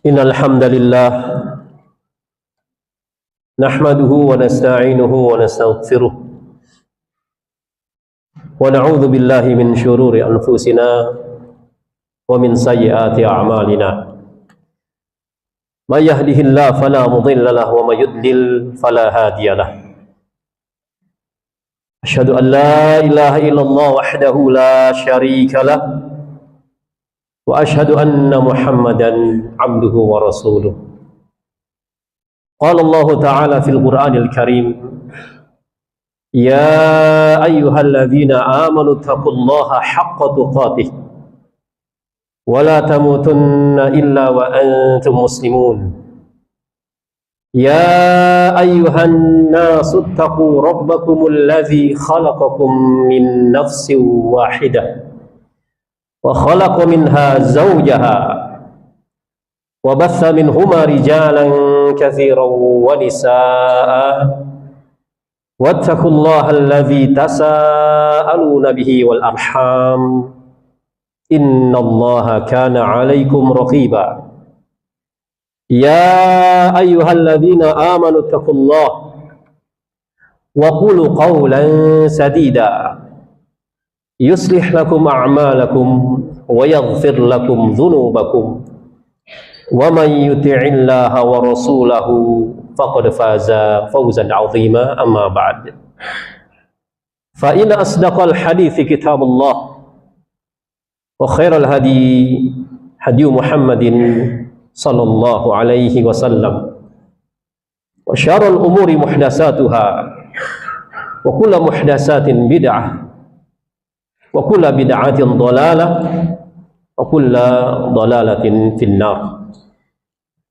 Innal hamdalillah nahmaduhu wa nasta'inuhu wa nastaghfiruh wa na'udzu billahi min shururi anfusina wa min sayyiati a'malina. May yahdihillahu fala mudilla lahu wa may yudlil fala hadiya lahu. Asyhadu an la ilaha illallah wahdahu la syarika lahu wa asyhadu anna Muhammadan abduhu wa rasuluh. Qala Allah Ta'ala fil Qur'anil Karim, ya ayyuhalladzina amanu taqullaha haqqa tuqatih wa la tamutunna illa wa antum muslimun. Ya ayyuhan nasu taqu rabbakumul ladzi khalaqakum min nafsin wahidah wa khalaqa minha zawjaha wa batha minhuma rijalan katsiran wa nisaa wattaqullaha alladzi tasaaluna bihi wal arham innallaha kana 'alaikum raqiba. Ya ayyuhalladzina amanu taqullaha wa qulu qawlan sadida yuslih lakum a'malakum wa yaghfir lakum dhunubakum wa man yuti'illaha wa rasulahu faqad faza fawzan 'azima. Amma ba'd, fa inna asdaqal hadithi kitabullah wa khairal hadi hadi Muhammadin sallallahu alaihi wasallam wa syarrul umuri muhdatsatuha wa kullu muhdatsatin bid'ah wa kullu bid'atin dhalalah wa kullu dhalalatin finnar.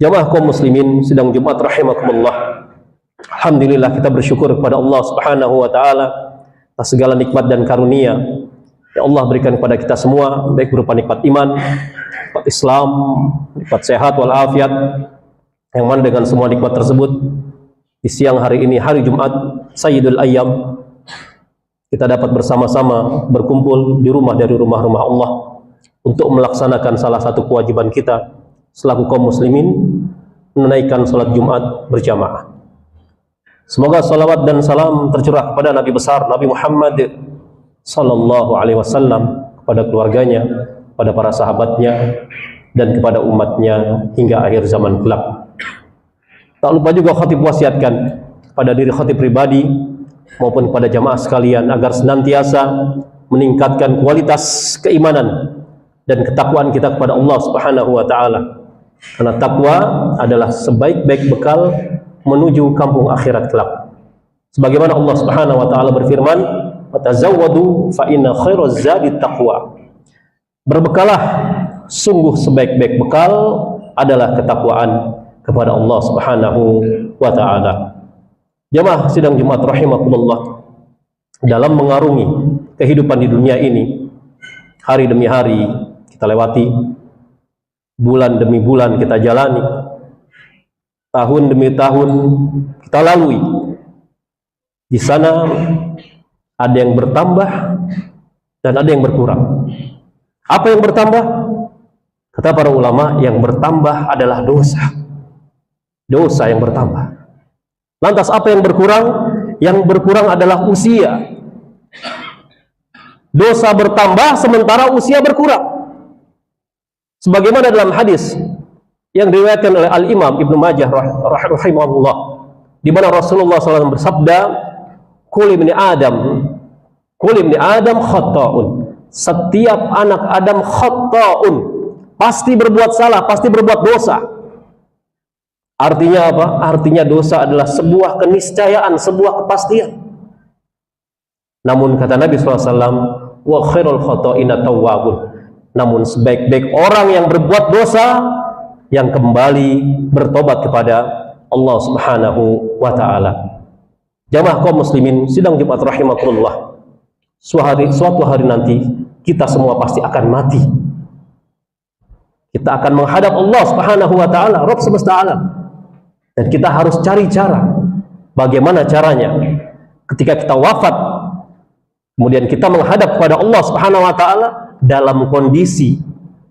Jamaah kaum muslimin sidang Jumat rahimakumullah. Alhamdulillah, kita bersyukur kepada Allah Subhanahu wa taala atas segala nikmat dan karunia yang Allah berikan kepada kita semua, baik berupa nikmat iman, nikmat Islam, nikmat sehat walafiat, yang mana dengan semua nikmat tersebut di siang hari ini, hari Jumat Sayyidul Ayyam, kita dapat bersama-sama berkumpul di rumah dari rumah-rumah Allah untuk melaksanakan salah satu kewajiban kita selaku kaum muslimin, menunaikan salat Jumat berjamaah. Semoga salawat dan salam tercurah kepada Nabi besar Nabi Muhammad sallallahu alaihi wasallam, kepada keluarganya, kepada para sahabatnya, dan kepada umatnya hingga akhir zaman kelak. Tak lupa juga khatib wasiatkan pada diri khatib pribadi maupun kepada jamaah sekalian agar senantiasa meningkatkan kualitas keimanan dan ketakwaan kita kepada Allah Subhanahu wa taala. Karena takwa adalah sebaik-baik bekal menuju kampung akhirat kelak. Sebagaimana Allah Subhanahu wa taala berfirman, "Fatazawwadu fa inna khairaz zadi taqwa." Berbekalah, sungguh sebaik-baik bekal adalah ketakwaan kepada Allah Subhanahu wa taala. Jamaah sidang Jumat rahimakumullah, dalam mengarungi kehidupan di dunia ini, hari demi hari kita lewati, bulan demi bulan kita jalani, tahun demi tahun kita lalui. Di sana ada yang bertambah dan ada yang berkurang. Apa yang bertambah? Kata para ulama, yang bertambah adalah dosa. Dosa yang bertambah. Lantas apa yang berkurang? Yang berkurang adalah usia. Dosa bertambah sementara usia berkurang. Sebagaimana dalam hadis yang diriwayatkan oleh Al-Imam Ibnu Majah rahimahullah, di mana Rasulullah SAW bersabda, Kulli ibni Adam khata'un. Setiap anak Adam khata'un, pasti berbuat salah, pasti berbuat dosa. Artinya apa? Artinya dosa adalah sebuah keniscayaan, sebuah kepastian. Namun kata Nabi SAW, wa khairul khata'ina tawwabun. Namun sebaik-baik orang yang berbuat dosa, yang kembali bertobat kepada Allah Subhanahu wa ta'ala. Jamaah kaum muslimin sidang Jumat rahimakumullah, suatu hari nanti kita semua pasti akan mati. Kita akan menghadap Allah Subhanahu wa ta'ala, Rabb semesta alam. Dan kita harus cari cara. Bagaimana caranya? Ketika kita wafat, kemudian kita menghadap kepada Allah Subhanahu wa ta'ala, dalam kondisi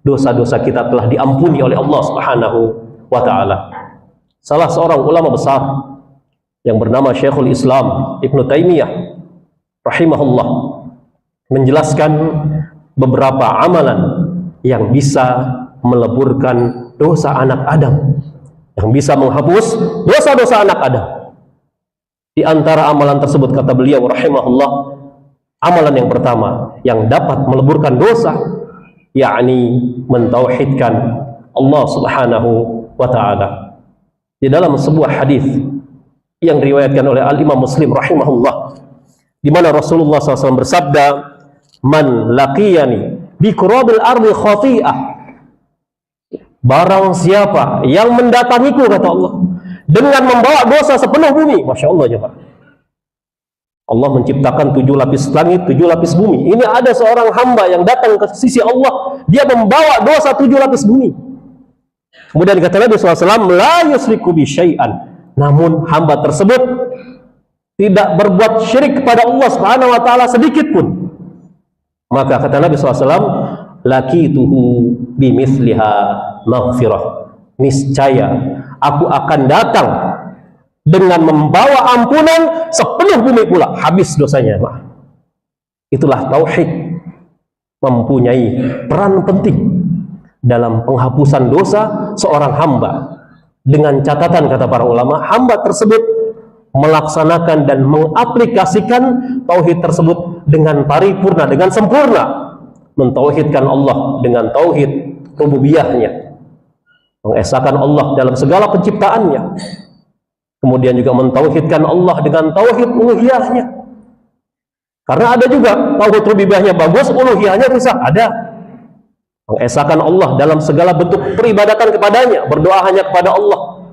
dosa-dosa kita telah diampuni oleh Allah Subhanahu wa taala. Salah seorang ulama besar yang bernama Syekhul Islam Ibnu Taimiyah rahimahullah menjelaskan beberapa amalan yang bisa meleburkan dosa anak Adam, yang bisa menghapus dosa-dosa anak Adam. Di antara amalan tersebut kata beliau rahimahullah, amalan yang pertama yang dapat meleburkan dosa, yakni mentauhidkan Allah Subhanahu wa taala. Di dalam sebuah hadis yang diriwayatkan oleh Al-Imam Muslim rahimahullah, di mana Rasulullah SAW bersabda, "Man laqiyani bi qurabil ardi khati'ah." Barang siapa yang mendatangiku, kata Allah, dengan membawa dosa sepenuh bumi. Masya Allah, ya Pak. Allah menciptakan 7 lapis langit, 7 lapis bumi. Ini ada seorang hamba yang datang ke sisi Allah, dia membawa dosa 7 lapis bumi. Kemudian kata Nabi SAW, la yusriku bi syai'an. Namun hamba tersebut tidak berbuat syirik kepada Allah Subhanahu wa taala sedikit pun. Maka kata Nabi SAW, lakituhu bimithliha maghfirah. Niscaya aku akan datang dengan membawa ampunan sepenuh bumi pula, habis dosanya. Itulah tauhid, mempunyai peran penting dalam penghapusan dosa seorang hamba. Dengan catatan, kata para ulama, hamba tersebut melaksanakan dan mengaplikasikan tauhid tersebut dengan paripurna, dengan sempurna. Mentauhidkan Allah dengan tauhid rububiyahnya, mengesahkan Allah dalam segala penciptaannya. Kemudian juga mentauhidkan Allah dengan tauhid uluhiyahnya. Karena ada juga tauhid rububiyahnya bagus, uluhiyahnya rusak. Ada. Mengesahkan Allah dalam segala bentuk peribadatan kepadanya, berdoa hanya kepada Allah,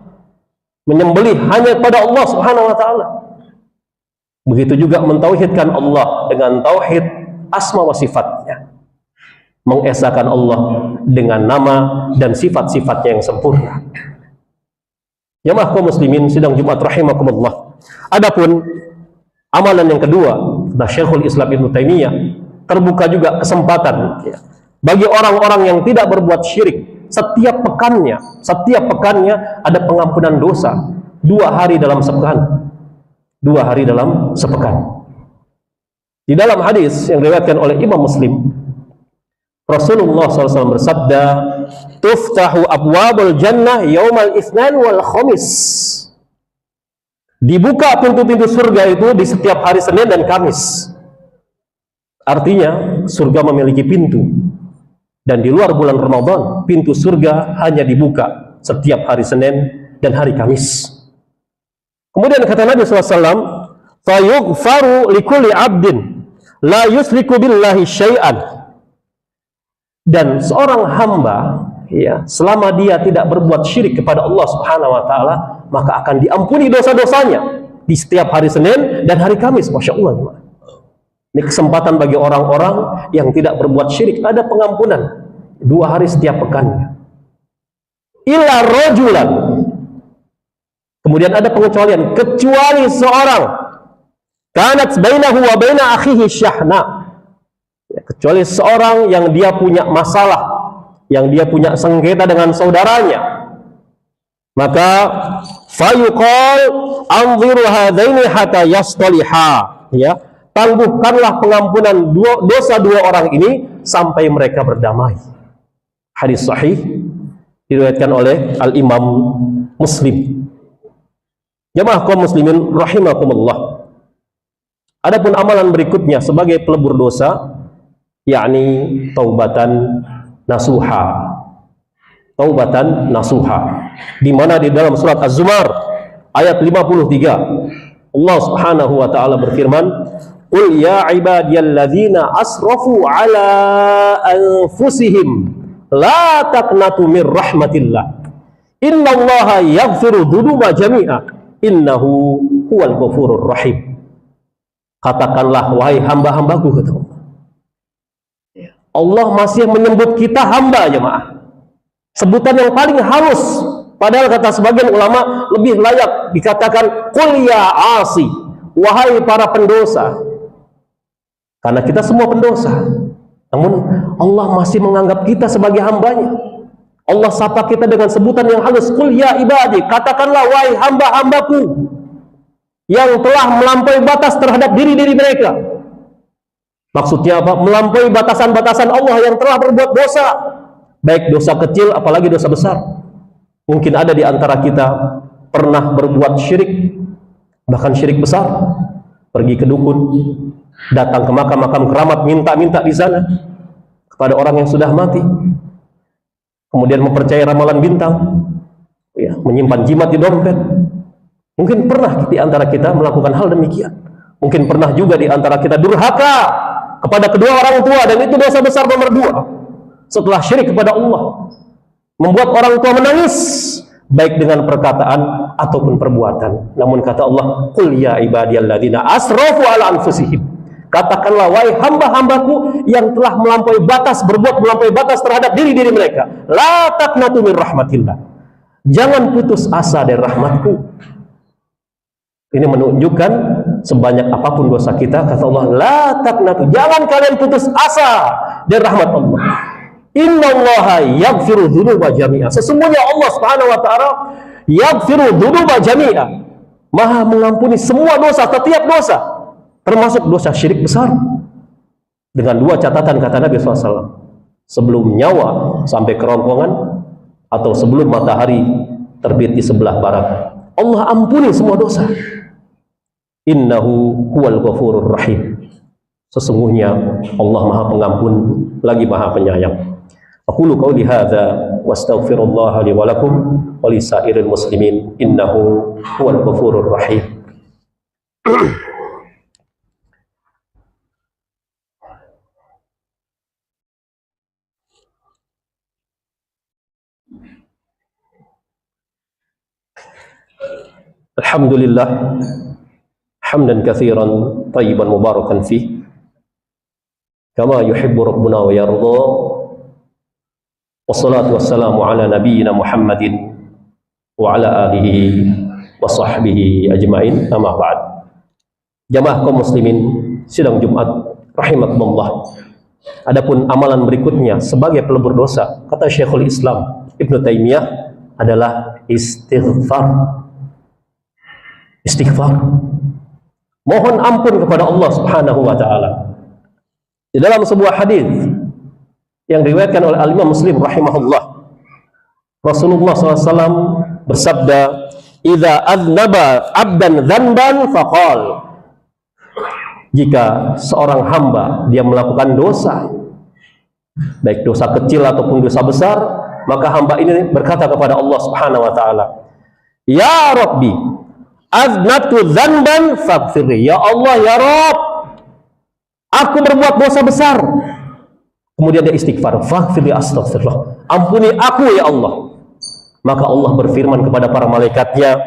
menyembelih hanya kepada Allah Subhanahu wa taala. Begitu juga mentauhidkan Allah dengan tauhid asma wa sifatnya, mengesahkan Allah dengan nama dan sifat-sifatnya yang sempurna. Jamaah kaum muslimin sidang Jumat rahimakumullah. Adapun amalan yang kedua, nah Syekhul Islam Ibnu Taimiyah, terbuka juga kesempatan ya, bagi orang-orang yang tidak berbuat syirik. Setiap pekannya ada pengampunan dosa 2 hari dalam sepekan. 2 hari dalam sepekan. Di dalam hadis yang diriwayatkan oleh Imam Muslim, Rasulullah SAW bersabda, "Tuftahu abwabul jannah yaumal itsnain wal khamis." Dibuka pintu-pintu surga itu di setiap hari Senin dan Kamis. Artinya surga memiliki pintu. Dan di luar bulan Ramadan, pintu surga hanya dibuka setiap hari Senin dan hari Kamis. Kemudian kata Nabi SAW, "Fayughfaru likulli abdin la yusriku billahi syai'an." Dan seorang hamba, ya, selama dia tidak berbuat syirik kepada Allah Subhanahu wa taala, maka akan diampuni dosa-dosanya di setiap hari Senin dan hari Kamis. Masya Allah. Ini kesempatan bagi orang-orang yang tidak berbuat syirik, ada pengampunan 2 hari setiap pekannya. Illa rajulan. Kemudian ada pengecualian, kecuali seorang kanat bainahu wa baina akhihi syahna. Ya, kecuali seorang yang dia punya masalah, yang dia punya sengketa dengan saudaranya. Maka fayuqal anziru hadaini hatta yastaliha, ya. Tangguhkanlah pengampunan dosa 2 orang ini sampai mereka berdamai. Hadis sahih diriwayatkan oleh Al-Imam Muslim. Jamaah kaum muslimin rahimakumullah. Adapun amalan berikutnya sebagai pelebur dosa, yakni taubatan nasuha. Taubatan nasuha. Di mana di dalam surat Az-Zumar ayat 53 Allah Subhanahu wa taala berfirman, "Qul ya ibadiyalladzina asrafu ala anfusihim la taqnatu mir rahmatillah. Innallaha yaghfiru dzunuba jami'a. Innahu huwal ghafurur rahim." Katakanlah, wahai hamba-hambaku, kata Allah. Allah masih menyebut kita hamba, jemaah. Sebutan yang paling halus. Padahal kata sebagian ulama lebih layak dikatakan qul ya asi, wahai para pendosa. Karena kita semua pendosa. Namun Allah masih menganggap kita sebagai hambanya. Allah sapa kita dengan sebutan yang halus, qul ya ibadi, katakanlah wahai hamba-hambaku yang telah melampaui batas terhadap diri-diri mereka. Maksudnya apa? Melampaui batasan-batasan Allah yang telah berbuat dosa, baik dosa kecil apalagi dosa besar. Mungkin ada di antara kita pernah berbuat syirik, bahkan syirik besar, pergi ke dukun, datang ke makam-makam keramat, minta-minta di sana kepada orang yang sudah mati, kemudian mempercayai ramalan bintang, ya, menyimpan jimat di dompet. Mungkin pernah di antara kita melakukan hal demikian. Mungkin pernah juga di antara kita durhaka kepada kedua orang tua, dan itu dosa besar nomor 2 setelah syirik kepada Allah, membuat orang tua menangis baik dengan perkataan ataupun perbuatan. Namun kata Allah, qul ya ibadiyalladzina asrafu ala anfusihim, katakanlah wahai hamba-hambaku yang telah melampaui batas, berbuat melampaui batas terhadap diri-diri mereka, la taqnatu min rahmatillah, jangan putus asa dari rahmatku. Ini menunjukkan sebanyak apapun dosa kita, kata Allah, la taqnatu, jangan kalian putus asa dari rahmat Allah. Innallaha yaghfiru dzunuba jami'a, sesungguhnya Allah Subhanahu wa taala yaghfiru dzunuba jami'a, Maha mengampuni semua dosa, setiap dosa, termasuk dosa syirik besar. Dengan 2 catatan, kata Nabi SAW, sebelum nyawa sampai kerongkongan atau sebelum matahari terbit di sebelah barat, Allah ampuni semua dosa. Innahu huwal ghafurur rahim, sesungguhnya Allah Maha Pengampun lagi Maha Penyayang. Aqulu qawli hadza wa astaghfirullah li wa lakum wa li sairil muslimin innahu huwal ghafurur rahim. Alhamdulillah hamdan katsiran thayyiban mubarakan fih kama yuhibbu rabbuna wa yarda. Wassalatu wassalamu ala nabiyyina Muhammadin wa ala alihi wa sahbihi ajma'in, amma ba'd. Jamaah kaum muslimin sidang Jumat rahimakumullah. Adapun amalan berikutnya sebagai pelebur dosa, kata Syekhul Islam Ibnu Taimiyah, adalah istighfar. Istighfar, mohon ampun kepada Allah Subhanahu wa taala. Di dalam sebuah hadis yang diriwayatkan oleh Al-Imam Muslim rahimahullah, Rasulullah SAW bersabda, "Idza aznaba 'abdan dzanban faqal." Jika seorang hamba dia melakukan dosa, baik dosa kecil ataupun dosa besar, maka hamba ini berkata kepada Allah Subhanahu wa taala, "Ya Rabbi, aznatu dzanban faghfirli." Ya Allah, ya Rabb, aku berbuat dosa besar. Kemudian dia istighfar, faghfirli, astaghfirullah, ampuni aku ya Allah. Maka Allah berfirman kepada para malaikatnya,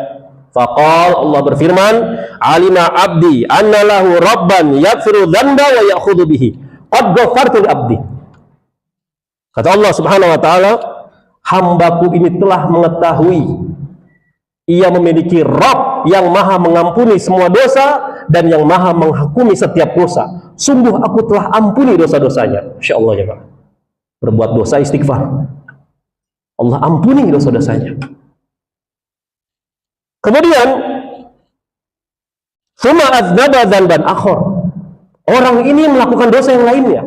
faqal, Allah berfirman, alima abdi anna lahu rabban yaghfiru dzanba wa ya'khudhu bihi, qad ghafartu li abdi. Kata Allah Subhanahu wa taala, hambaku ini telah mengetahui ia memiliki Rabb yang maha mengampuni semua dosa dan yang maha menghukumi setiap dosa. Sungguh aku telah ampuni dosa-dosanya. Insya Allah ya Pak. Berbuat dosa istighfar, Allah ampuni dosa-dosanya. Kemudian summa aznaba dzanban akhar, orang ini melakukan dosa yang lainnya,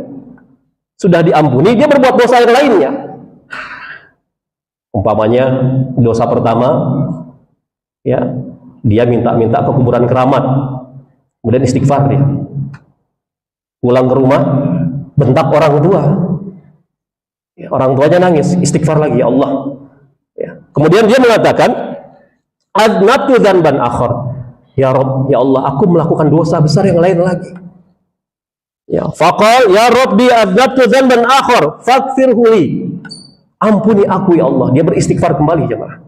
sudah diampuni, dia berbuat dosa yang lainnya. Umpamanya dosa pertama, ya, dia minta-minta ke kuburan keramat, kemudian istighfar dia. Pulang ke rumah, bentak orang tua, ya, orang tuanya nangis, istighfar lagi, ya Allah. Ya. Kemudian dia mengatakan, aznatu dzanban akhar, ya Rabb, ya Allah, aku melakukan dosa besar yang lain lagi. Ya, faqal ya Rabbi aznatu dzanban akhar faghfirhu li, ampuni aku ya Allah. Dia beristighfar kembali jemaah.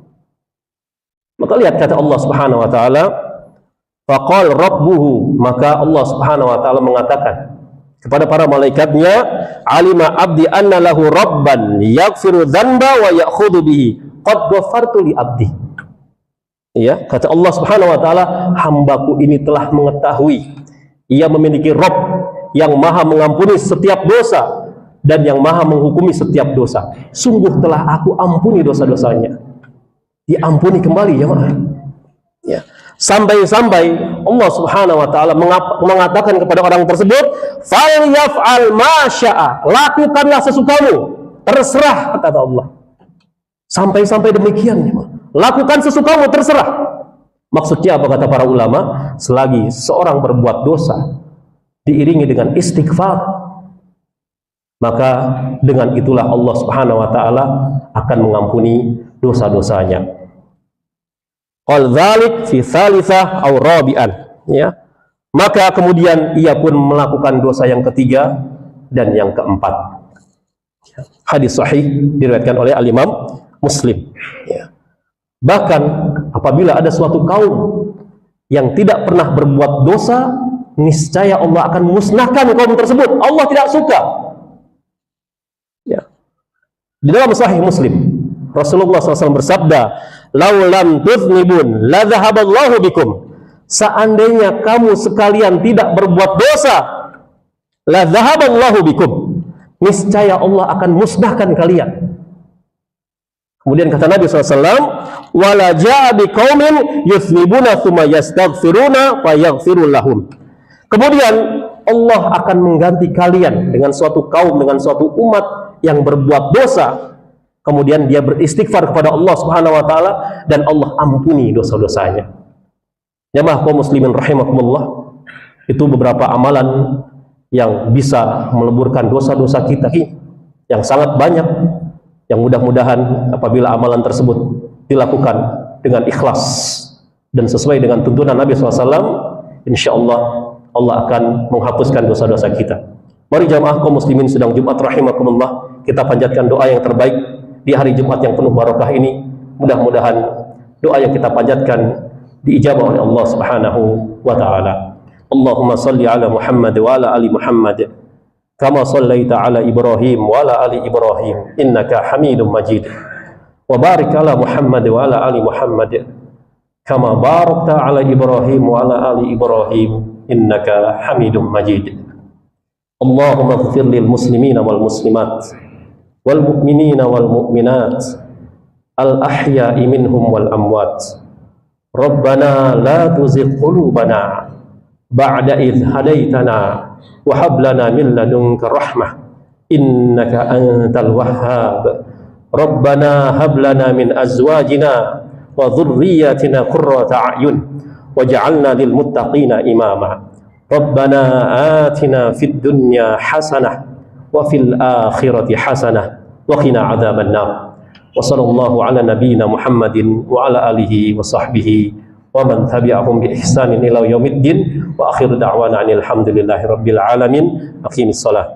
Maka lihat kata Allah Subhanahu wa taala, faqal rabbuhu, maka Allah Subhanahu wa taala mengatakan kepada para malaikatnya, alima abdi anna lahu rabban yaghfiru dzanba wa ya'khudhu bihi, qad ghafartu li abdi. Ya, kata Allah Subhanahu wa taala, hambaku ini telah mengetahui ia memiliki Rabb yang maha mengampuni setiap dosa dan yang maha menghukumi setiap dosa. Sungguh telah aku ampuni dosa-dosanya. Diampuni kembali ya, ya. Sampai-sampai Allah Subhanahu wa taala mengatakan kepada orang tersebut, "Falyaf'al ma syaa." Lakukanlah sesukamu, terserah, kata Allah. Sampai-sampai demikian, lakukan sesukamu, terserah. Maksudnya apa, kata para ulama? Selagi seorang berbuat dosa diiringi dengan istighfar, maka dengan itulah Allah Subhanahu wa taala akan mengampuni dosa-dosanya. Qal dzalik fi tsalitsah aw rabi'an, ya. Maka kemudian ia pun melakukan dosa yang ketiga dan yang keempat. Hadis sahih diriwayatkan oleh Al-Imam Muslim, ya. Bahkan apabila ada suatu kaum yang tidak pernah berbuat dosa, niscaya Allah akan musnahkan kaum tersebut. Allah tidak suka, ya. Di dalam Sahih Muslim Rasulullah SAW bersabda, "Laulam tuznibun la dhahaballahu bikum." Seandainya kamu sekalian tidak berbuat dosa, la dhahaballahu bikum, niscaya Allah akan musnahkan kalian. Kemudian kata Nabi SAW, "Wala ja'a biqaumin yuthnibuna tsumma yastaghfiruna fayaghfirul lahum." Kemudian Allah akan mengganti kalian dengan suatu kaum, dengan suatu umat yang berbuat dosa, kemudian dia beristighfar kepada Allah Subhanahu wa taala dan Allah ampuni dosa-dosanya. Jamaah kaum muslimin rahimakumullah, itu beberapa amalan yang bisa meleburkan dosa-dosa kita yang sangat banyak, yang mudah-mudahan apabila amalan tersebut dilakukan dengan ikhlas dan sesuai dengan tuntunan Nabi SAW, insya Allah Allah akan menghapuskan dosa-dosa kita. Mari jamaah kaum muslimin sedang Jumat rahimakumullah, kita panjatkan doa yang terbaik di hari Jumat yang penuh barakah ini. Mudah-mudahan doa yang kita panjatkan diijabah oleh Allah Subhanahu wa taala. Allahumma salli ala Muhammad wa ala ali Muhammad kama sallaita ala Ibrahim wa ala ali Ibrahim innaka Hamidum Majid. Wa barik ala Muhammad wa ala ali Muhammad kama barakta ala Ibrahim wa ala ali Ibrahim innaka Hamidum Majid. Allahumma ighfir lil muslimina wal muslimat wal mu'minina wal mu'minat al ahya'i minhum wal amwat. Rabbana la tuzigh qulubana ba'da idh hadaitana wa hab lana min ladunka rahmah innaka antal wahhab. Rabbana hab lana min azwajina wa dhurriyyatina qurrata a'yun waj'alna lil muttaqina imama. Rabbana atina fid dunya hasanah wa fil akhirati hasanah wa qina adzaban nar. Wa sallallahu ala nabiyyina Muhammadin wa ala alihi wa sahbihi wa man tabi'ahum bi ihsanin ila yaumiddin wa akhiru da'wana alhamdulillahi rabbil alamin. Aqimis shalah.